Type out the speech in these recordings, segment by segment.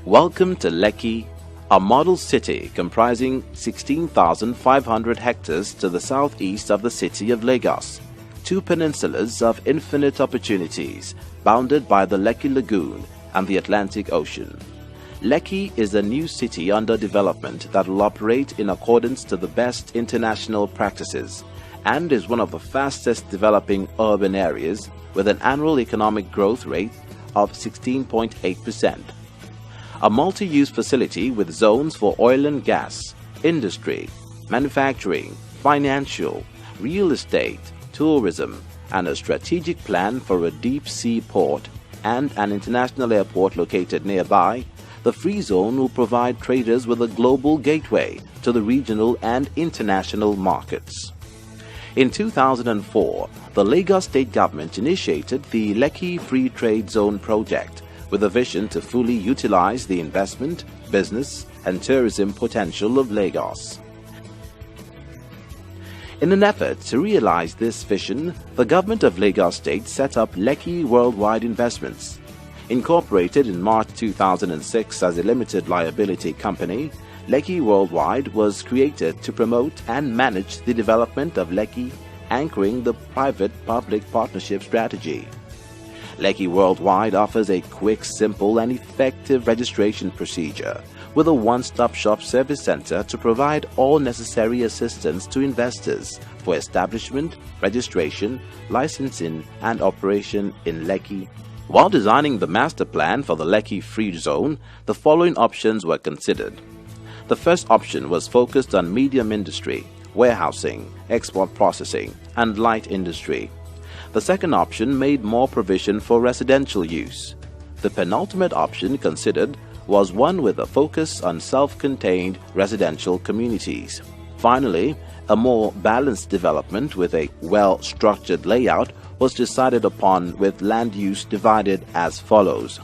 Welcome to Lekki, a model city comprising 16,500 hectares to the southeast of the city of Lagos, two peninsulas of infinite opportunities bounded by the Lekki Lagoon and the Atlantic Ocean. Lekki is a new city under development that will operate in accordance to the best international practices and is one of the fastest developing urban areas with an annual economic growth rate of 16.8%. A multi-use facility with zones for oil and gas, industry, manufacturing, financial, real estate, tourism, and a strategic plan for a deep-sea port and an international airport located nearby, the Free Zone will provide traders with a global gateway to the regional and international markets. In 2004, the Lagos State Government initiated the Lekki Free Trade Zone project with a vision to fully utilize the investment, business, and tourism potential of Lagos. In an effort to realize this vision, the government of Lagos State set up Lekki Worldwide Investments. Incorporated in March 2006 as a limited liability company, Lekki Worldwide was created to promote and manage the development of Lekki, anchoring the private-public partnership strategy. Lekki Worldwide offers a quick, simple, and effective registration procedure with a one-stop-shop service center to provide all necessary assistance to investors for establishment, registration, licensing, and operation in Lekki. While designing the master plan for the Lekki Free Zone, the following options were considered. The first option was focused on medium industry, warehousing, export processing, and light industry. The second option made more provision for residential use. The penultimate option considered was one with a focus on self-contained residential communities. Finally, a more balanced development with a well-structured layout was decided upon, with land use divided as follows.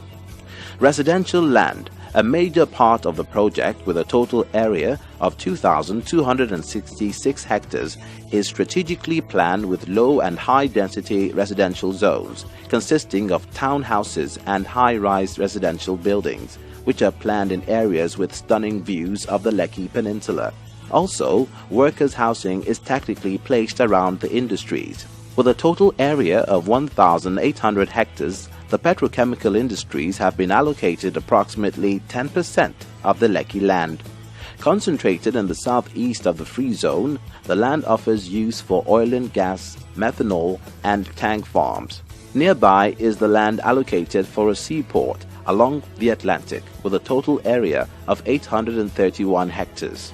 Residential land, a major part of the project with a total area of 2,266 hectares, is strategically planned with low and high-density residential zones consisting of townhouses and high-rise residential buildings, which are planned in areas with stunning views of the Lekki Peninsula. Also, workers' housing is tactically placed around the industries. With a total area of 1,800 hectares, the petrochemical industries have been allocated approximately 10% of the Lekki land. Concentrated in the southeast of the Free Zone, the land offers use for oil and gas, methanol, and tank farms. Nearby is the land allocated for a seaport along the Atlantic with a total area of 831 hectares.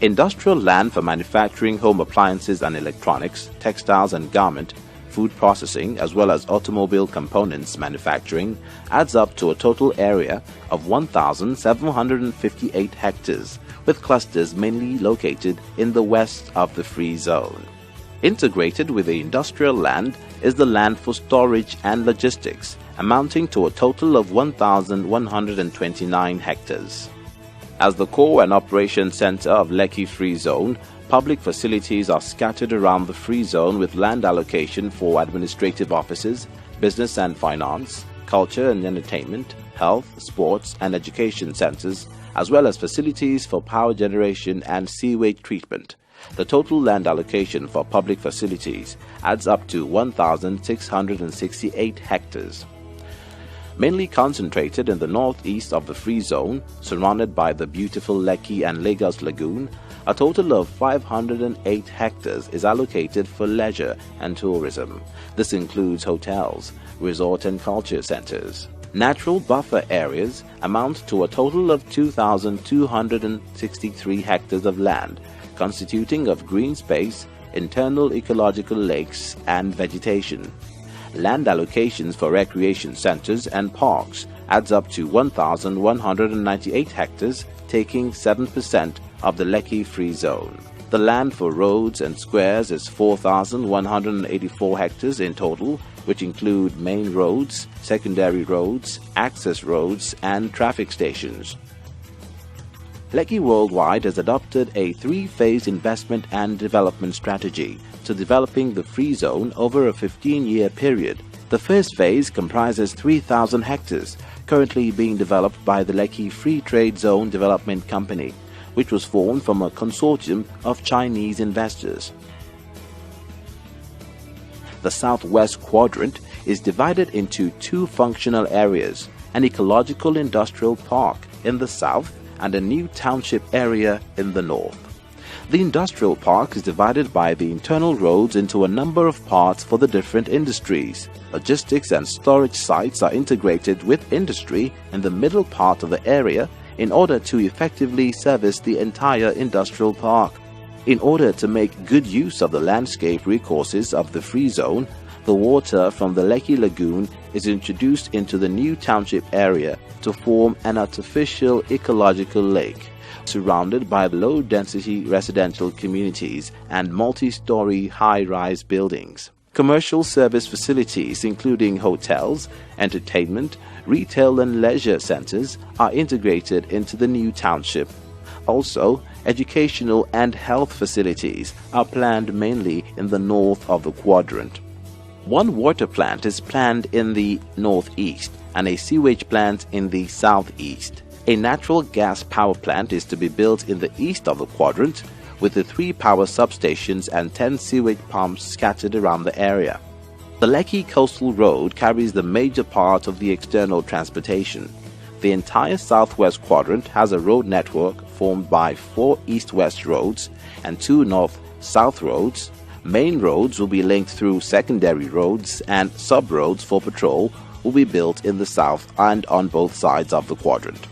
Industrial land for manufacturing home appliances and electronics, textiles and garment, food processing, as well as automobile components manufacturing adds up to a total area of 1,758 hectares, with clusters mainly located in the west of the Free Zone. Integrated with the industrial land is the land for storage and logistics, amounting to a total of 1,129 hectares. As the core and operation center of Lekki Free Zone, public facilities are scattered around the Free Zone with land allocation for administrative offices, business and finance, culture and entertainment, health, sports and education centers, as well as facilities for power generation and sewage treatment. The total land allocation for public facilities adds up to 1,668 hectares. Mainly concentrated in the northeast of the Free Zone, surrounded by the beautiful Lekki and Lagos Lagoon, a total of 508 hectares is allocated for leisure and tourism. This includes hotels, resort and culture centers. Natural buffer areas amount to a total of 2,263 hectares of land, constituting of green space, internal ecological lakes, and vegetation. Land allocations for recreation centers and parks adds up to 1,198 hectares, taking 7% of the Lekki Free Zone. The land for roads and squares is 4,184 hectares in total, which include main roads, secondary roads, access roads, and traffic stations. Lekki Worldwide has adopted a three-phase investment and development strategy to developing the Free Zone over a 15-year period. The first phase comprises 3,000 hectares, currently being developed by the Lekki Free Trade Zone Development Company, which was formed from a consortium of Chinese investors. The southwest quadrant is divided into two functional areas, an ecological industrial park in the south and a new township area in the north. The industrial park is divided by the internal roads into a number of parts for the different industries. Logistics and storage sites are integrated with industry in the middle part of the area in order to effectively service the entire industrial park. In order to make good use of the landscape resources of the free zone, the water from the Lekki Lagoon is introduced into the new township area to form an artificial ecological lake, surrounded by low-density residential communities and multi-story high-rise buildings. Commercial service facilities including hotels, entertainment, retail and leisure centers are integrated into the new township. Also, educational and health facilities are planned mainly in the north of the quadrant. One water plant is planned in the northeast and a sewage plant in the southeast. A natural gas power plant is to be built in the east of the quadrant, with the 3 power substations and 10 sewage pumps scattered around the area. The Lekki Coastal Road carries the major part of the external transportation. The entire southwest quadrant has a road network formed by 4 east-west roads and 2 north-south roads. Main roads will be linked through secondary roads, and sub-roads for patrol will be built in the south and on both sides of the quadrant.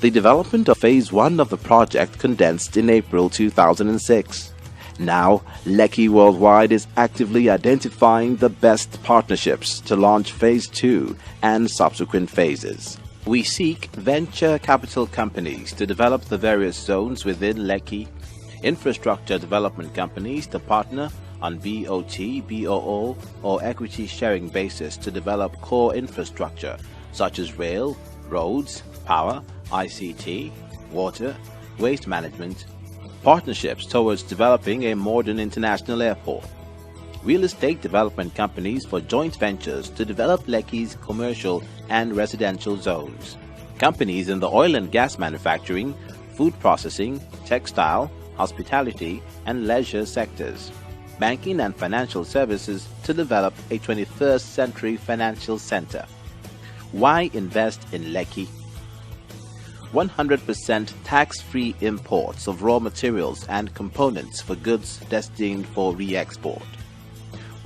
The development of Phase 1 of the project condensed in April 2006. Now, Lekki Worldwide is actively identifying the best partnerships to launch Phase 2 and subsequent phases. We seek venture capital companies to develop the various zones within Lekki, infrastructure development companies to partner on BOT, BOO, or equity sharing basis to develop core infrastructure such as rail, roads, power, ICT, water, waste management, partnerships towards developing a modern international airport, real estate development companies for joint ventures to develop Lekki's commercial and residential zones, companies in the oil and gas manufacturing, food processing, textile, hospitality, and leisure sectors, banking and financial services to develop a 21st century financial center. Why invest in Lekki? 100% tax-free imports of raw materials and components for goods destined for re-export.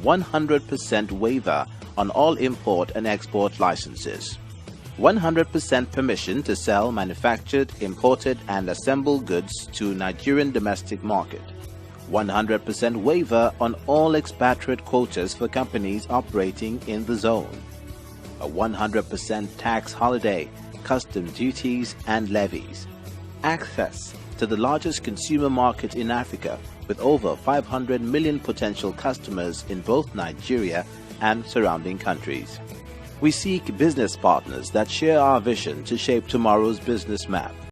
100% waiver on all import and export licenses. 100% permission to sell manufactured, imported and assembled goods to Nigerian domestic market. 100% waiver on all expatriate quotas for companies operating in the zone. A 100% tax holiday, custom duties and levies. Access to the largest consumer market in Africa with over 500 million potential customers in both Nigeria and surrounding countries. We seek business partners that share our vision to shape tomorrow's business map.